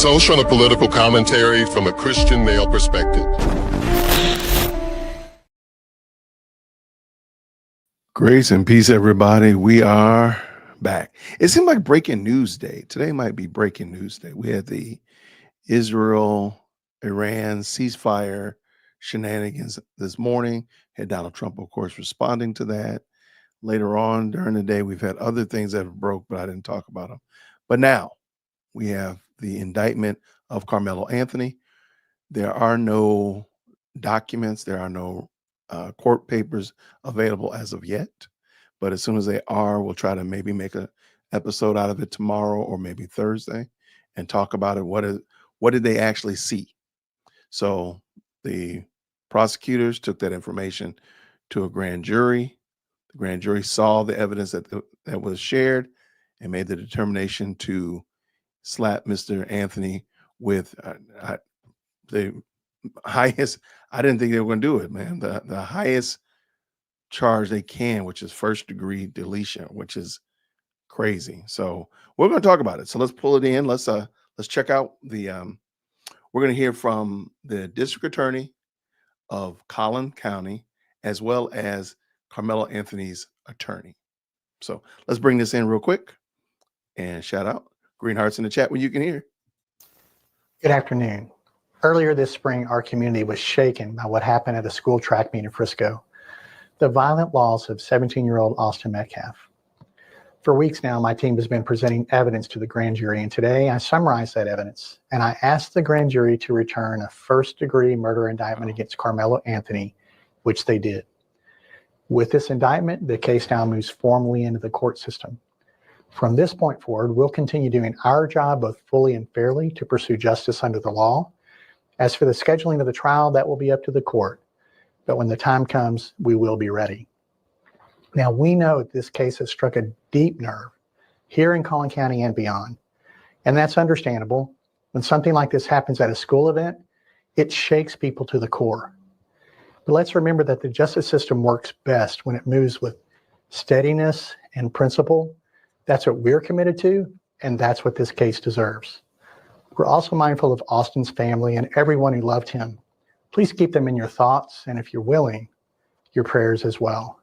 social and political commentary from a Christian male perspective. Grace and peace, everybody. We are back. It seemed like breaking news day. Today might be breaking news day. We had the Israel-Iran ceasefire shenanigans this morning. Had Donald Trump, of course, responding to that. Later on during the day, we've had other things that have broke, but I didn't talk about them. But now we have the indictment of Karmelo Anthony. There are no documents. There are no court papers available as of yet, but as soon as they are, we'll try to maybe make an episode out of it tomorrow or maybe Thursday and talk about it. What did they actually see? So the prosecutors took that information to a grand jury. The grand jury saw the evidence that was shared and made the determination to slap Mr. Anthony with the highest. I didn't think they were going to do it, man. The highest charge they can, which is first-degree deletion, which is crazy. So we're going to talk about it. So let's pull it in. Let's check out the. We're going to hear from the district attorney of Collin County as well as Karmelo Anthony's attorney. So let's bring this in real quick and shout out green hearts in the chat when you can hear. Good afternoon. Earlier this spring, our community was shaken by what happened at a school track meet in Frisco. The violent loss of 17-year-old Austin Metcalf. For weeks now, my team has been presenting evidence to the grand jury, and today I summarized that evidence, and I asked the grand jury to return a first-degree murder indictment against Karmelo Anthony, which they did. With this indictment, the case now moves formally into the court system. From this point forward, we'll continue doing our job both fully and fairly to pursue justice under the law. As for the scheduling of the trial, that will be up to the court. But when the time comes, we will be ready. Now, we know that this case has struck a deep nerve here in Collin County and beyond. And that's understandable. When something like this happens at a school event, it shakes people to the core. But let's remember that the justice system works best when it moves with steadiness and principle. That's what we're committed to, and that's what this case deserves. We're also mindful of Austin's family and everyone who loved him. Please keep them in your thoughts, and if you're willing, your prayers as well.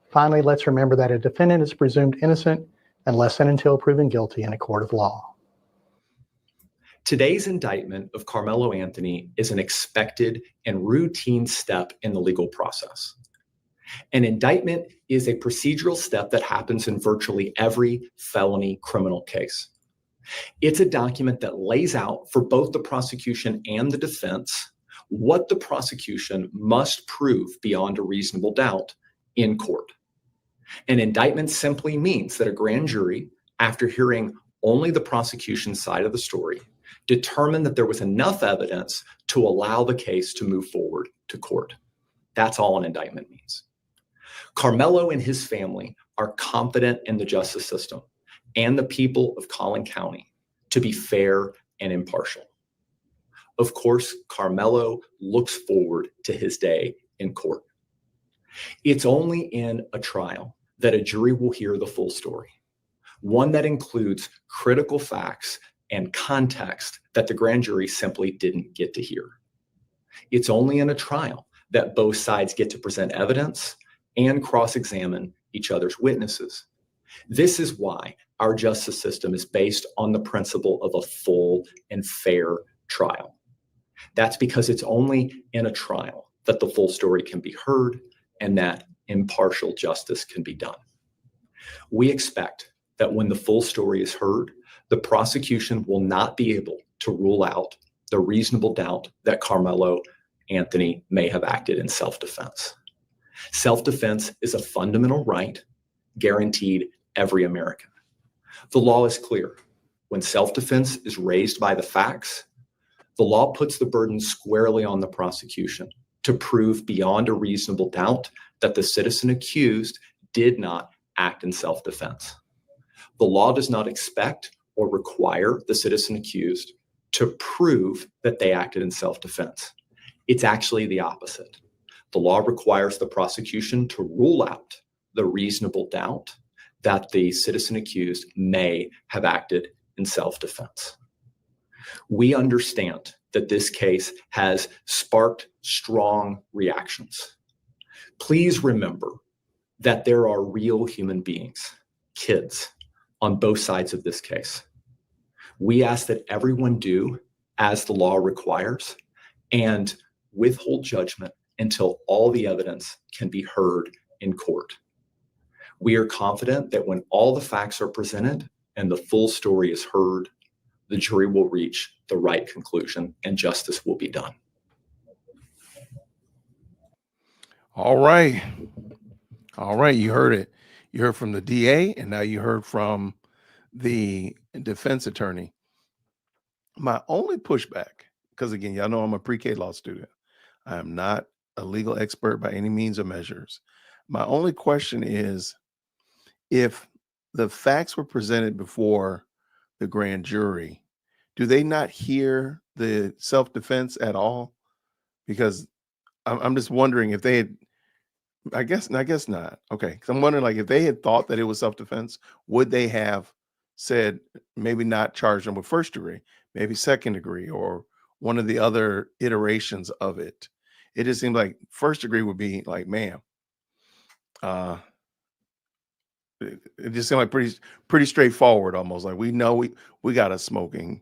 Finally, let's remember that a defendant is presumed innocent unless and until proven guilty in a court of law. Today's indictment of Karmelo Anthony is an expected and routine step in the legal process. An indictment is a procedural step that happens in virtually every felony criminal case. It's a document that lays out for both the prosecution and the defense what the prosecution must prove beyond a reasonable doubt in court. An indictment simply means that a grand jury, after hearing only the prosecution side of the story, determined that there was enough evidence to allow the case to move forward to court. That's all an indictment means. Karmelo and his family are confident in the justice system and the people of Collin County to be fair and impartial. Of course, Karmelo looks forward to his day in court. It's only in a trial that a jury will hear the full story, one that includes critical facts and context that the grand jury simply didn't get to hear. It's only in a trial that both sides get to present evidence and cross-examine each other's witnesses. This is why our justice system is based on the principle of a full and fair trial. That's because it's only in a trial that the full story can be heard and that impartial justice can be done. We expect that when the full story is heard, the prosecution will not be able to rule out the reasonable doubt that Karmelo Anthony may have acted in self-defense. Self-defense is a fundamental right guaranteed every American. The law is clear. When self-defense is raised by the facts, the law puts the burden squarely on the prosecution to prove beyond a reasonable doubt that the citizen accused did not act in self-defense. The law does not expect or require the citizen accused to prove that they acted in self-defense. It's actually the opposite. The law requires the prosecution to rule out the reasonable doubt that the citizen accused may have acted in self-defense. We understand that this case has sparked strong reactions. Please remember that there are real human beings, kids, on both sides of this case. We ask that everyone do as the law requires and withhold judgment until all the evidence can be heard in court. We are confident that when all the facts are presented and the full story is heard, the jury will reach the right conclusion and justice will be done. All right. All right. You heard it. You heard from the DA, and now you heard from the defense attorney. My only pushback, because again, y'all know I'm a pre-K law student. I am not a legal expert by any means or measures. My only question is, if the facts were presented before the grand jury, do they not hear the self-defense at all? Because I'm just wondering if they had, I guess not. Okay. Because I'm wondering, like, if they had thought that it was self-defense, would they have said maybe not charge them with first degree, maybe second degree, or one of the other iterations of it? It just seemed like first degree would be like, ma'am, it just seemed like pretty straightforward, almost like we know we got a smoking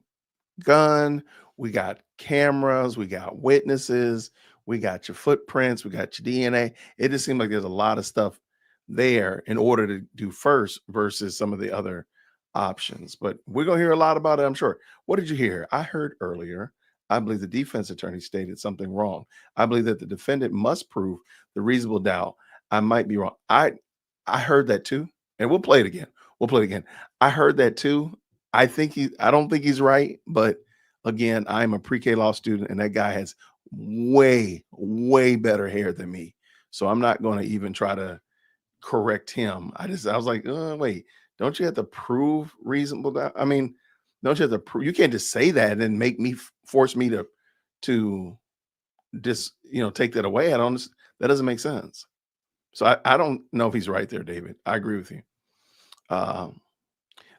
gun, we got cameras, we got witnesses, we got your footprints, we got your DNA. It just seemed like there's a lot of stuff there in order to do first versus some of the other options. But we're gonna hear a lot about it, I'm sure. What did you hear? I heard earlier, I believe the defense attorney stated something wrong. I believe that the defendant must prove the reasonable doubt. I might be wrong. I heard that too. And we'll play it again. I heard that too. I don't think he's right, but again, I'm a pre-K law student and that guy has way, way better hair than me. So I'm not going to even try to correct him. I was like, wait, don't you have to prove reasonable doubt? I mean, don't you have to prove? You can't just say that and make me force me to just, take that away. That doesn't make sense. So I don't know if he's right there, David. I agree with you.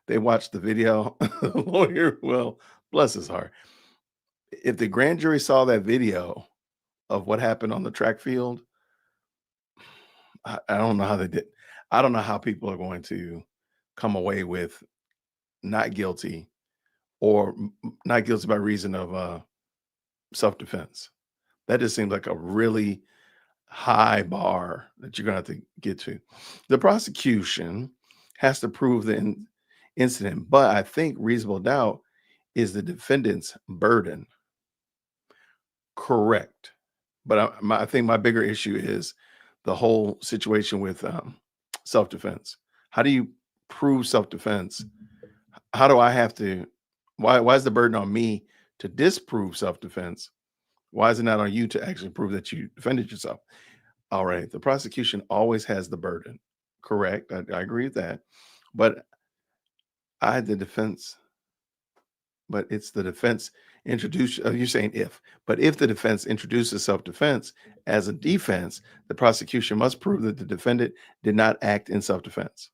They watched the video. Lawyer, well, bless his heart. If the grand jury saw that video of what happened on the track field, I don't know how they did. I don't know how people are going to come away with not guilty or not guilty by reason of self-defense. That just seems like a really high bar that you're going to have to get to. The prosecution has to prove the incident, but I think reasonable doubt is the defendant's burden. Correct. But I think my bigger issue is the whole situation with self-defense. How do you prove self-defense? How do I have to, why is the burden on me to disprove self-defense? Why is it not on you to actually prove that you defended yourself? All right. The prosecution always has the burden. Correct. I agree with that. But it's the defense introduce, you're saying if the defense introduces self-defense as a defense, the prosecution must prove that the defendant did not act in self-defense.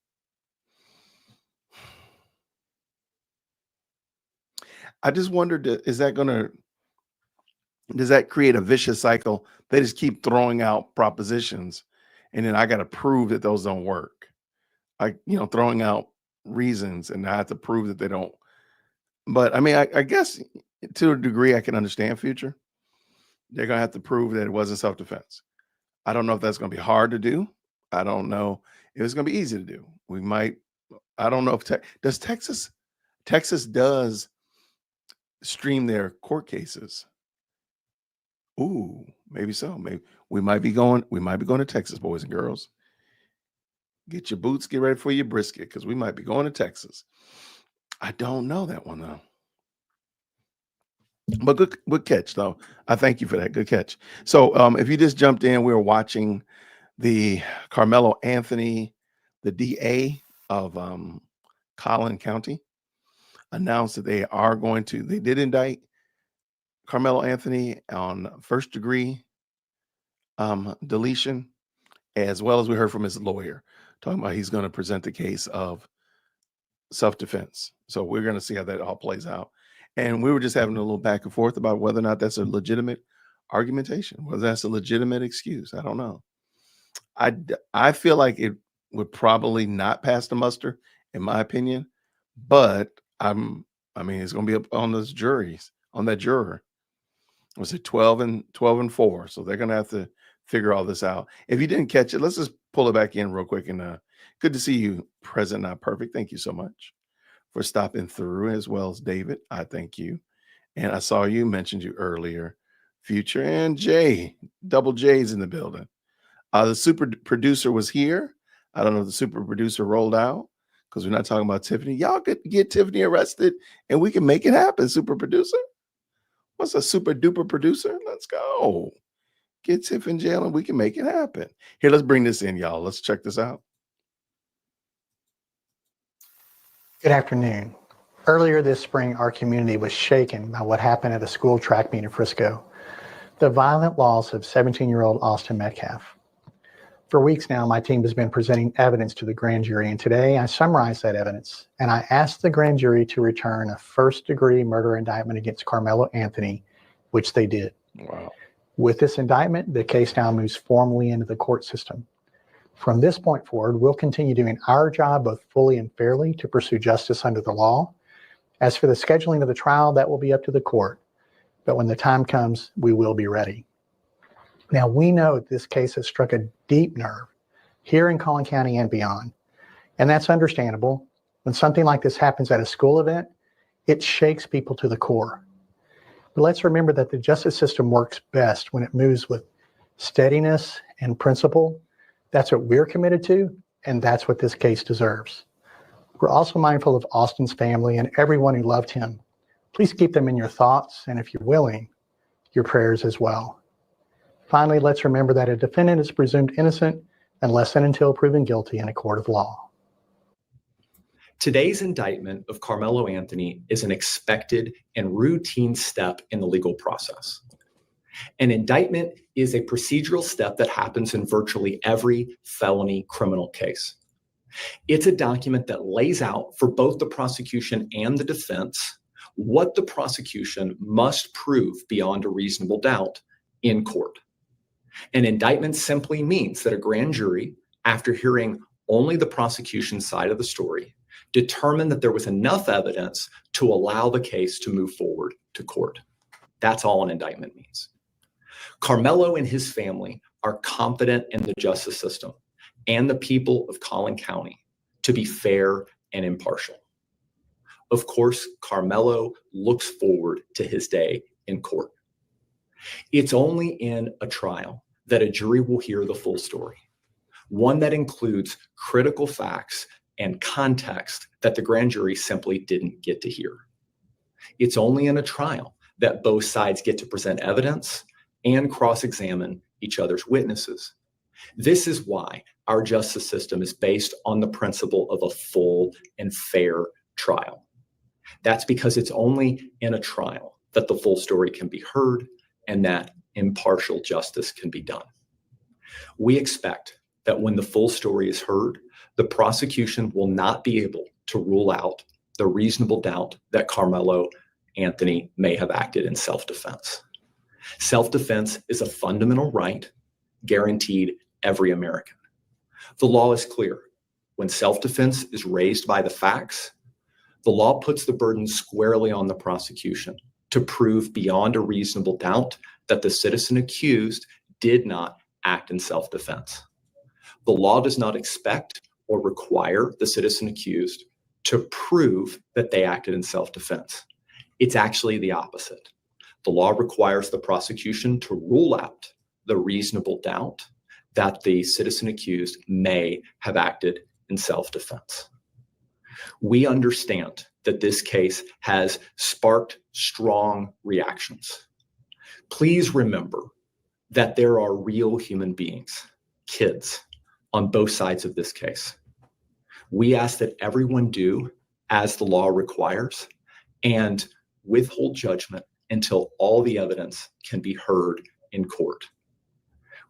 I just wondered, does that create a vicious cycle? They just keep throwing out propositions and then I got to prove that those don't work. Throwing out reasons and I have to prove that they don't. But I mean, I guess to a degree I can understand future. They're going to have to prove that it wasn't self-defense. I don't know if that's going to be hard to do. I don't know if it's going to be easy to do. I don't know if Texas does stream their court cases. Ooh, maybe so. Maybe we might be going to Texas, boys and girls. Get your boots, get ready for your brisket, because we might be going to Texas. I don't know that one though. But good catch though. I thank you for that. Good catch. So if you just jumped in, we were watching the Karmelo Anthony, the DA of Collin County, announced that they did indict Karmelo Anthony on first degree deletion, as well as we heard from his lawyer talking about he's going to present the case of self-defense. So we're going to see how that all plays out. And we were just having a little back and forth about whether or not that's a legitimate argumentation, whether that's a legitimate excuse. I don't know. I feel like it would probably not pass the muster, in my opinion, but I mean, it's going to be up on those juries, on that juror. Was it 12 and 4? So they're going to have to figure all this out. If you didn't catch it, let's just pull it back in real quick. And good to see you, present, not perfect. Thank you so much for stopping through, as well as David. I thank you. And I saw you, mentioned you earlier, Future, and Jay, double J's in the building. The super producer was here. I don't know if the super producer rolled out because we're not talking about Tiffany. Y'all could get Tiffany arrested and we can make it happen, super producer. What's a super duper producer? Let's go. Get Tiff in jail and we can make it happen. Here, let's bring this in, y'all. Let's check this out. Good afternoon. Earlier this spring, our community was shaken by what happened at a school track meet in Frisco. The violent loss of 17-year-old Austin Metcalf. For weeks now, my team has been presenting evidence to the grand jury, and today I summarized that evidence, and I asked the grand jury to return a first-degree murder indictment against Karmelo Anthony, which they did. Wow. With this indictment, the case now moves formally into the court system. From this point forward, we'll continue doing our job both fully and fairly to pursue justice under the law. As for the scheduling of the trial, that will be up to the court. But when the time comes, we will be ready. Now, we know this case has struck a deep nerve here in Collin County and beyond. And that's understandable. When something like this happens at a school event, it shakes people to the core. But let's remember that the justice system works best when it moves with steadiness and principle. That's what we're committed to, and that's what this case deserves. We're also mindful of Austin's family and everyone who loved him. Please keep them in your thoughts, and if you're willing, your prayers as well. Finally, let's remember that a defendant is presumed innocent unless and until proven guilty in a court of law. Today's indictment of Karmelo Anthony is an expected and routine step in the legal process. An indictment is a procedural step that happens in virtually every felony criminal case. It's a document that lays out for both the prosecution and the defense what the prosecution must prove beyond a reasonable doubt in court. An indictment simply means that a grand jury, after hearing only the prosecution side of the story, determined that there was enough evidence to allow the case to move forward to court. That's all an indictment means. Karmelo and his family are confident in the justice system and the people of Collin County to be fair and impartial. Of course, Karmelo looks forward to his day in court. It's only in a trial that a jury will hear the full story, one that includes critical facts and context that the grand jury simply didn't get to hear. It's only in a trial that both sides get to present evidence and cross-examine each other's witnesses. This is why our justice system is based on the principle of a full and fair trial. That's because it's only in a trial that the full story can be heard and that impartial justice can be done. We expect that when the full story is heard, the prosecution will not be able to rule out the reasonable doubt that Karmelo Anthony may have acted in self-defense. Self-defense is a fundamental right guaranteed every American. The law is clear. When self-defense is raised by the facts, the law puts the burden squarely on the prosecution to prove beyond a reasonable doubt that the citizen accused did not act in self-defense. The law does not expect or require the citizen accused to prove that they acted in self-defense. It's actually the opposite. The law requires the prosecution to rule out the reasonable doubt that the citizen accused may have acted in self-defense. We understand that this case has sparked strong reactions. Please remember that there are real human beings, kids, on both sides of this case. We ask that everyone do as the law requires and withhold judgment until all the evidence can be heard in court.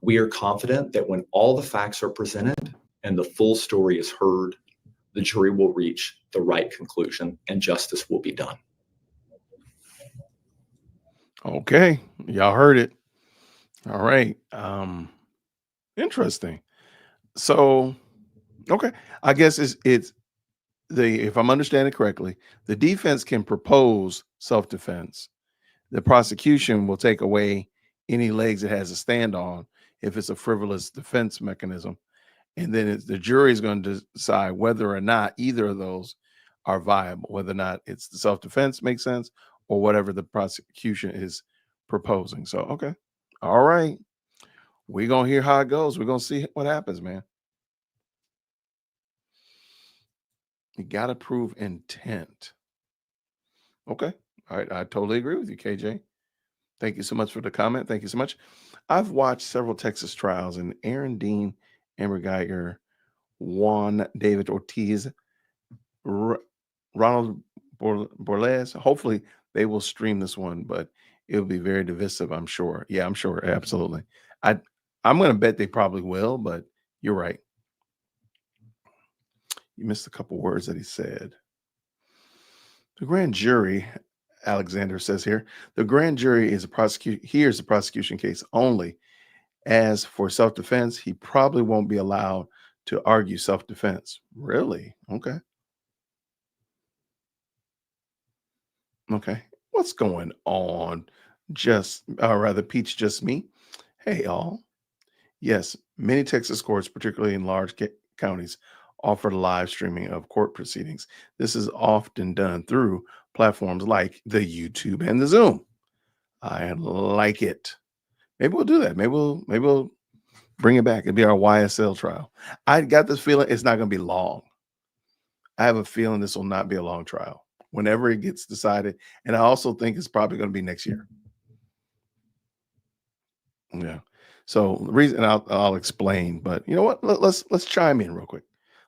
We are confident that when all the facts are presented and the full story is heard, the jury will reach the right conclusion and justice will be done. Okay, y'all heard it. All right. Interesting. So, okay, I guess it's the if I'm understanding correctly, the defense can propose self-defense. The prosecution will take away any legs it has to stand on if it's a frivolous defense mechanism, and then the jury is going to decide whether or not either of those are viable, whether or not it's the self-defense makes sense or whatever the prosecution is proposing. So, okay, all right, we're gonna hear how it goes. We're gonna see what happens, man. You got to prove intent. Okay. All right. I totally agree with you, KJ. Thank you so much for the comment. Thank you so much. I've watched several Texas trials, and Aaron Dean, Amber Geiger, Juan David Ortiz, Ronald Borles. Hopefully, they will stream this one, but it'll be very divisive, I'm sure. Yeah, I'm sure. Absolutely. I, I'm going to bet they probably will, but you're right. You missed a couple words that he said. The grand jury, Alexander says here, the grand jury is here's the prosecution case only. As for self-defense, he probably won't be allowed to argue self-defense. Really? Okay. Okay. What's going on? Just, or rather, Peach, just me. Hey, all. Yes, many Texas courts, particularly in large counties, offer live streaming of court proceedings. This is often done through platforms like the YouTube and the Zoom. I like it. Maybe we'll do that. Maybe we'll bring it back. It'll be our YSL trial. I got this feeling it's not going to be long. I have a feeling this will not be a long trial whenever it gets decided. And I also think it's probably going to be next year. Yeah. So the reason I'll explain, but you know what? Let's chime in real quick.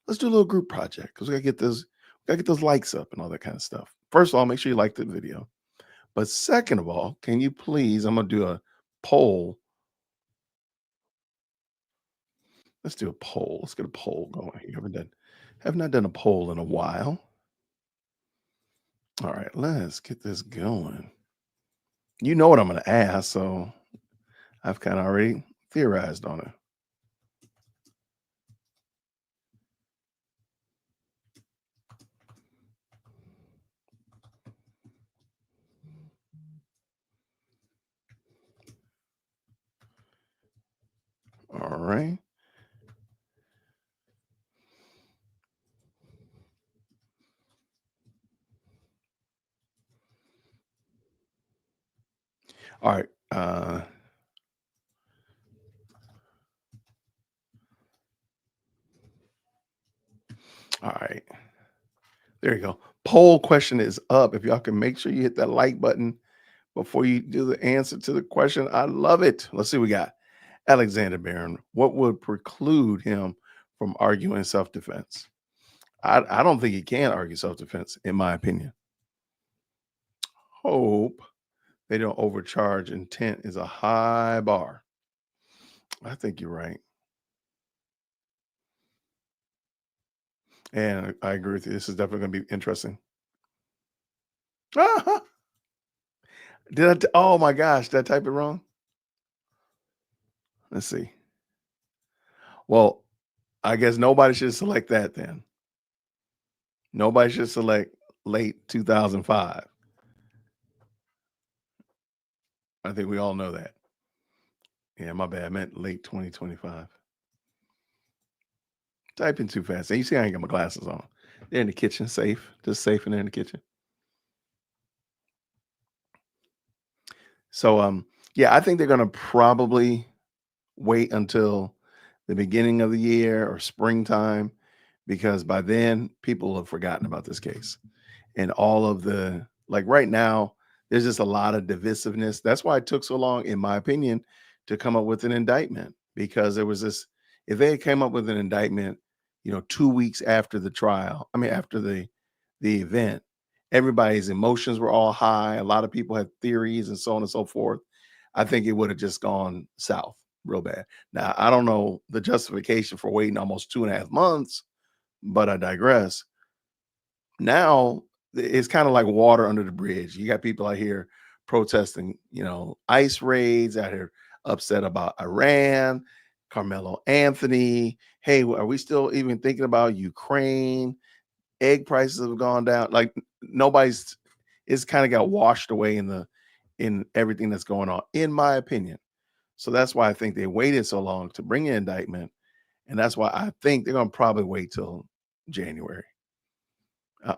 Let's do a little group project because we gotta get those likes up and all that kind of stuff. First of all, make sure you like the video. But second of all, can you please? I'm gonna do a poll. Let's do a poll. Let's get a poll going. Have not done a poll in a while. All right, let's get this going. You know what I'm gonna ask, so I've kind of already theorized on it. All right. All right. All right. There you go. Poll question is up. If y'all can make sure you hit that like button before you do the answer to the question, I love it. Let's see what we got. Alexander Barron, what would preclude him from arguing self-defense? I don't think he can argue self-defense, in my opinion. Hope they don't overcharge. Intent is a high bar. I think you're right. And I agree with you. This is definitely going to be interesting. Oh my gosh, did I type it wrong? Let's see. Well, I guess nobody should select that then. Nobody should select late 2005. I think we all know that. Yeah, my bad. I meant late 2025. Typing too fast. And you see, I ain't got my glasses on. They're in the kitchen, safe, just safe in there in the kitchen. So, yeah, I think they're gonna probably wait until the beginning of the year or springtime because by then people have forgotten about this case and all of the like right now there's just a lot of divisiveness. That's why it took so long, in my opinion, to come up with an indictment because there was this if they had came up with an indictment 2 weeks after the trial, I mean after the event, everybody's emotions were all high, a lot of people had theories and so on and so forth. I think it would have just gone south real bad. Now, I don't know the justification for waiting almost 2.5 months, but I digress. Now, it's kind of like water under the bridge. You got people out here protesting, ICE raids, out here upset about Iran, Carmelo Anthony. Hey, are we still even thinking about Ukraine? Egg prices have gone down. Like nobody's, it's kind of got washed away in everything that's going on, in my opinion. So that's why I think they waited so long to bring an indictment. And that's why I think they're going to probably wait till January.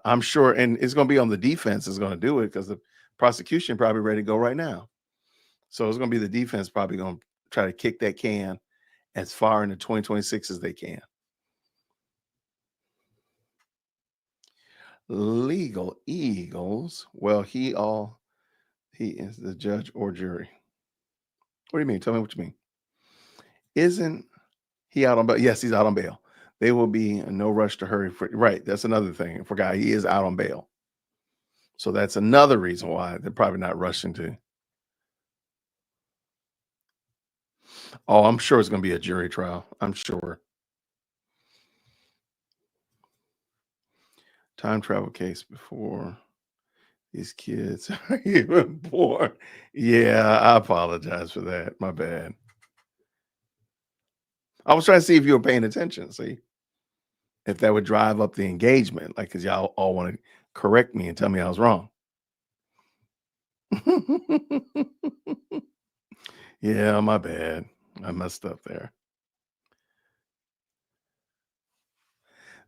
I'm sure. And it's going to be on the defense is going to do it because the prosecution probably ready to go right now. So it's going to be the defense probably going to try to kick that can as far into 2026 as they can. Legal Eagles. Well, he is the judge or jury. What do you mean? Tell me what you mean. Isn't he out on bail? Yes, he's out on bail. They will be in no rush to hurry. Right. That's another thing. I forgot he is out on bail. So that's another reason why they're probably not rushing to. Oh, I'm sure it's going to be a jury trial. I'm sure. Time travel case before these kids are even born. Yeah, I apologize for that. My bad. I was trying to see if you were paying attention. See if that would drive up the engagement, like because y'all all want to correct me and tell me I was wrong. Yeah, my bad. I messed up there.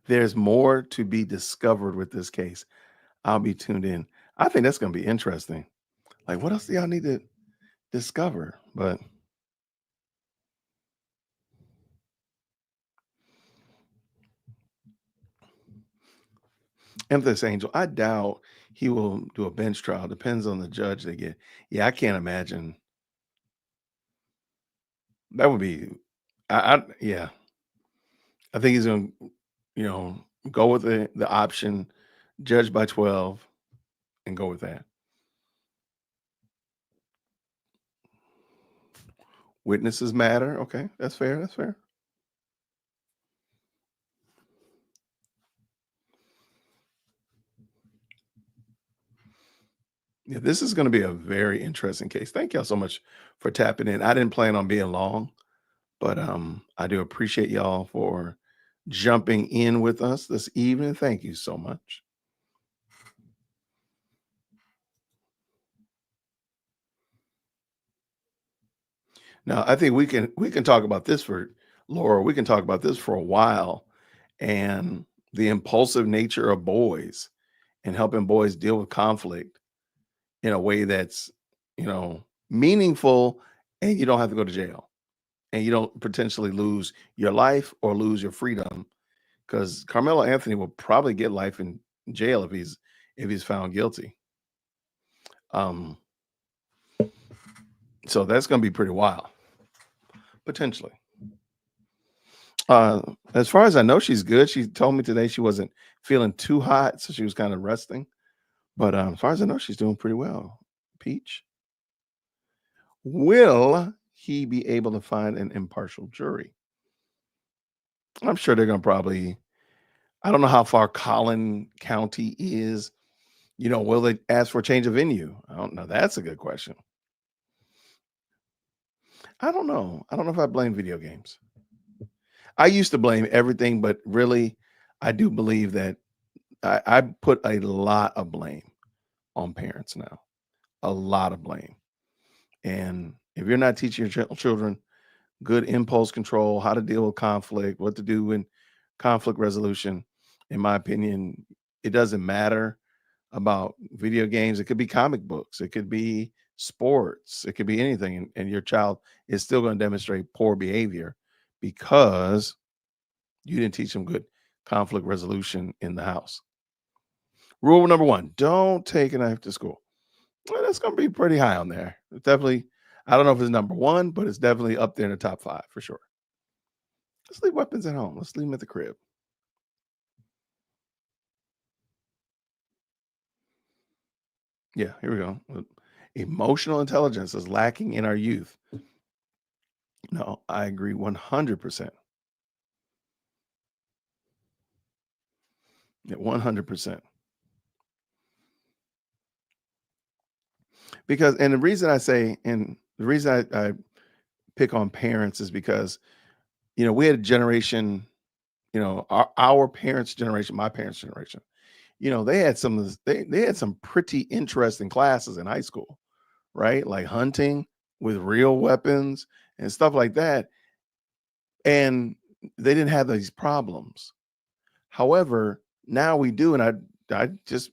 There's more to be discovered with this case. I'll be tuned in. I think that's going to be interesting. Like, what else do y'all need to discover? But Empress Angel, I doubt he will do a bench trial. Depends on the judge they get. Yeah, I can't imagine. That would be, yeah. I think he's going to, go with the option, judge by 12, and go with that. Witnesses matter. Okay, that's fair. That's fair. Yeah, this is going to be a very interesting case. Thank y'all so much for tapping in. I didn't plan on being long, but I do appreciate y'all for jumping in with us this evening. Thank you so much. Now, I think we can talk about this for Laura. We can talk about this for a while, and the impulsive nature of boys and helping boys deal with conflict in a way that's meaningful, and you don't have to go to jail, and you don't potentially lose your life or lose your freedom, because Carmelo Anthony will probably get life in jail if he's found guilty. So that's going to be pretty wild, potentially. As far as I know, she's good. She told me today she wasn't feeling too hot, so she was kind of resting. But as far as I know, she's doing pretty well. Peach. Will he be able to find an impartial jury? I'm sure they're going to probably, I don't know how far Collin County is. Will they ask for a change of venue? I don't know. That's a good question. I don't know. I don't know if I blame video games. I used to blame everything, but really, I do believe that I put a lot of blame on parents now. A lot of blame. And if you're not teaching your children good impulse control, how to deal with conflict, what to do in conflict resolution, in my opinion, it doesn't matter about video games. It could be comic books, it could be sports, it could be anything, and your child is still going to demonstrate poor behavior because you didn't teach them good conflict resolution in the house. Rule number 1, don't take a knife to school. Well, that's going to be pretty high on there. It's definitely, I don't know if it's number 1, but it's definitely up there in the top 5 for sure. Let's leave weapons at home. Let's leave them at the crib. Yeah, here we go. Emotional intelligence is lacking in our youth. No, I agree 100%. Yeah, 100%. Because, and the reason I say, and the reason I pick on parents is because, we had a generation, our parents' generation, my parents' generation, they had some of this, they had some pretty interesting classes in high school, right? Like hunting with real weapons and stuff like that. And they didn't have these problems. However, now we do. And I just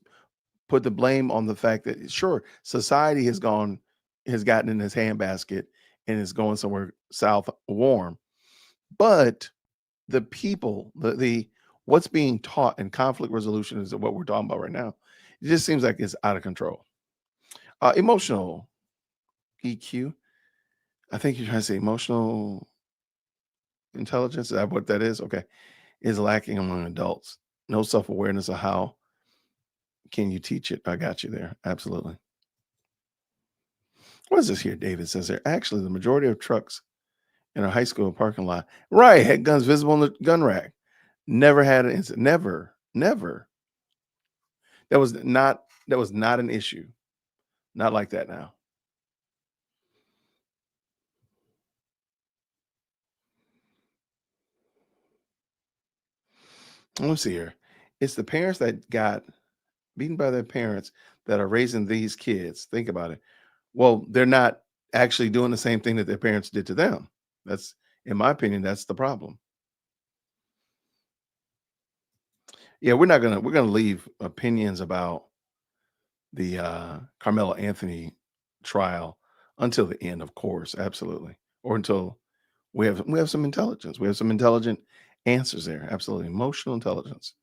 put the blame on the fact that, sure, society has gotten in his handbasket and is going somewhere south warm. But the people, the what's being taught in conflict resolution is what we're talking about right now. It just seems like it's out of control. Emotional EQ. I think you're trying to say emotional intelligence. Is that what that is? Okay. Is lacking among adults. No self-awareness of how can you teach it. I got you there. Absolutely. What is this here? David says there. Actually, the majority of trucks in a high school parking lot, right, had guns visible in the gun rack. Never had an incident. Never. That was not an issue. Not like that now. Let me see here. It's the parents that got beaten by their parents that are raising these kids. Think about it. Well, they're not actually doing the same thing that their parents did to them. That's, in my opinion, that's the problem. Yeah, we're gonna leave opinions about the Carmelo Anthony trial until the end, of course, absolutely, or until we have some intelligence. We have some intelligent answers there. Absolutely, emotional intelligence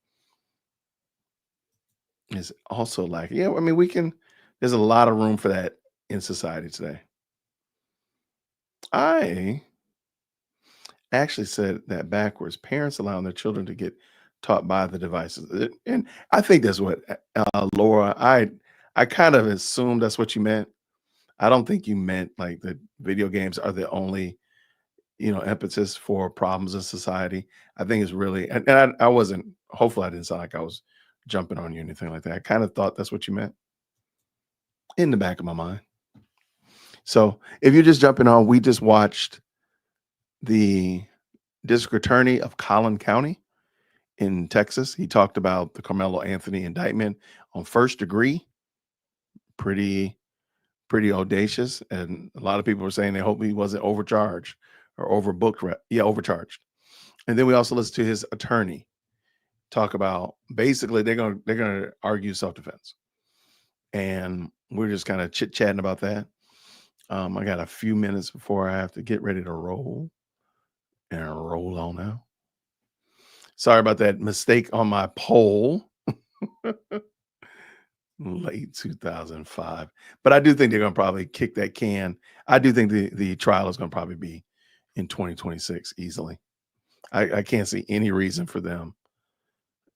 is also lacking. Yeah, I mean, we can. There's a lot of room for that in society today. I actually said that backwards. Parents allowing their children to get taught by the devices, and I think that's what Laura. I kind of assumed that's what you meant. I don't think you meant like the video games are the only impetus for problems in society. I think it's really, and I wasn't. Hopefully, I didn't sound like I was jumping on you or anything like that. I kind of thought that's what you meant in the back of my mind. So if you're just jumping on, we just watched the district attorney of Collin County in Texas. He talked about the Carmelo Anthony indictment on first degree. Pretty audacious, and a lot of people were saying they hope he wasn't overcharged or overbooked. Yeah, overcharged. And then we also listened to his attorney talk about basically they're gonna argue self-defense, and we're just kind of chit-chatting about that. I got a few minutes before I have to get ready to roll on now. Sorry about that mistake on my poll. Late 2005, but I do think they're going to probably kick that can. I do think the trial is going to probably be in 2026 easily. I can't see any reason for them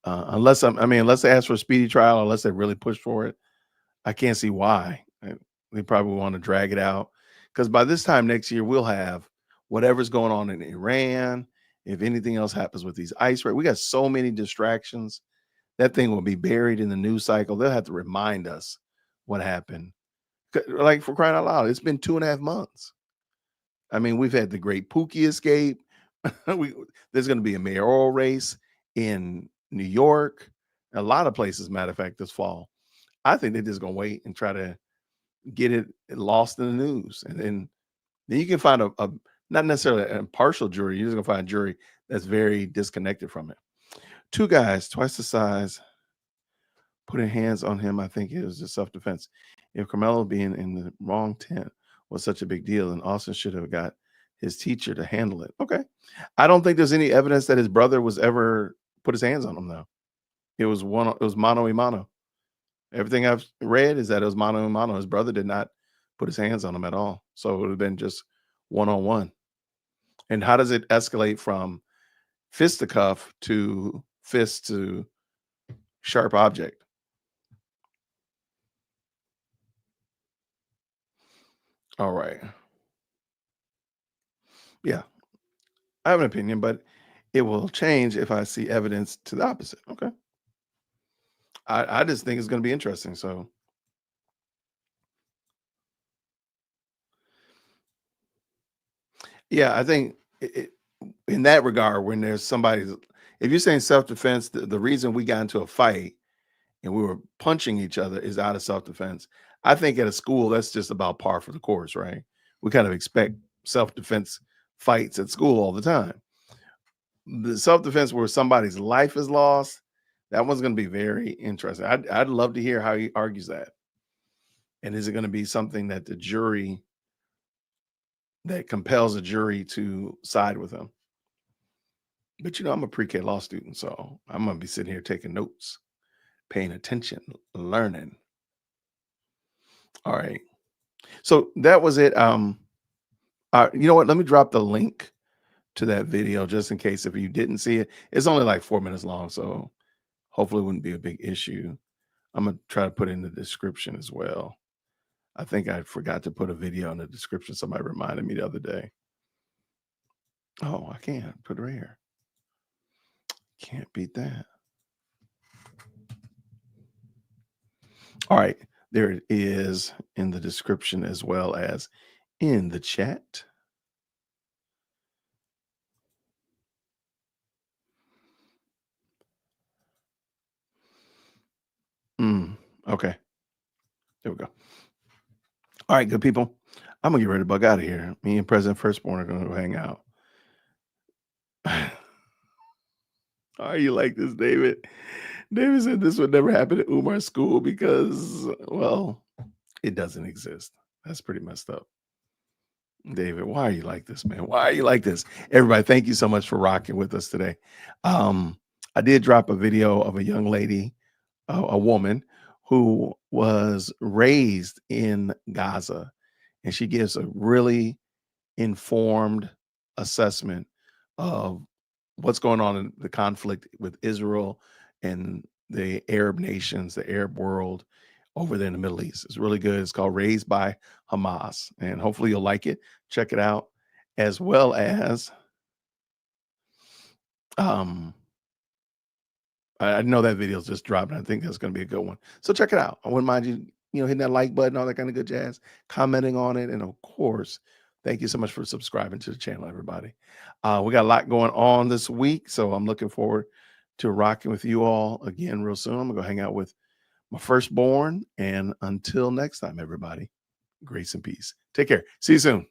unless they ask for a speedy trial, unless they really push for it. I can't see why. They probably want to drag it out because by this time next year we'll have whatever's going on in Iran. If anything else happens with these ice raids, we got so many distractions. That thing will be buried in the news cycle. They'll have to remind us what happened. Like, for crying out loud, it's been 2.5 months. I mean, we've had the great Pookie escape. There's going to be a mayoral race in New York, a lot of places, matter of fact, this fall. I think they're just going to wait and try to get it lost in the news. And then you can find a not necessarily an impartial jury. You're just going to find a jury that's very disconnected from it. 2 guys, twice the size, putting hands on him. I think it was just self-defense. If Karmelo being in the wrong tent was such a big deal, and Austin should have got his teacher to handle it. Okay. I don't think there's any evidence that his brother was ever put his hands on him, though. It was mano a mano. Everything I've read is that it was mano a mano. His brother did not put his hands on him at all. So it would have been just one-on-one. And how does it escalate from fisticuff to fist to sharp object? All right. Yeah, I have an opinion, but it will change if I see evidence to the opposite. Okay. I just think it's going to be interesting. So Yeah, I think in that regard, when there's somebody, if you're saying self-defense, the reason we got into a fight and we were punching each other is out of self-defense. I think at a school, that's just about par for the course, right? We kind of expect self-defense fights at school all the time. The self-defense where somebody's life is lost, that one's going to be very interesting. I'd love to hear how he argues that. And is it going to be something that the jury, that compels a jury to side with him? But I'm a pre-K law student, so I'm going to be sitting here taking notes, paying attention, learning. All right. So that was it. You know what? Let me drop the link to that video just in case if you didn't see it. It's only like 4 minutes long, so hopefully it wouldn't be a big issue. I'm gonna try to put it in the description as well. I think I forgot to put a video in the description. Somebody reminded me the other day. Oh, I can't put it right here. Can't beat that. All right, there it is in the description as well as in the chat. Okay, there we go. All right, good people. I'm gonna get ready to bug out of here. Me and President Firstborn are gonna go hang out. Are you like this, David? David said this would never happen at Umar's school because, well, it doesn't exist. That's pretty messed up. David, why are you like this, man? Why are you like this? Everybody, thank you so much for rocking with us today. I did drop a video of a young lady, a woman who was raised in Gaza, and she gives a really informed assessment of what's going on in the conflict with Israel and the Arab nations, the Arab world over there in the Middle East. It's really good. It's called Raised by Hamas, and hopefully you'll like it. Check it out, as well as I know that video is just dropping. I think that's going to be a good one. So check it out. I wouldn't mind you, hitting that like button, all that kind of good jazz, commenting on it. And of course, thank you so much for subscribing to the channel, everybody. We got a lot going on this week. So I'm looking forward to rocking with you all again real soon. I'm going to go hang out with my firstborn. And until next time, everybody, grace and peace. Take care. See you soon.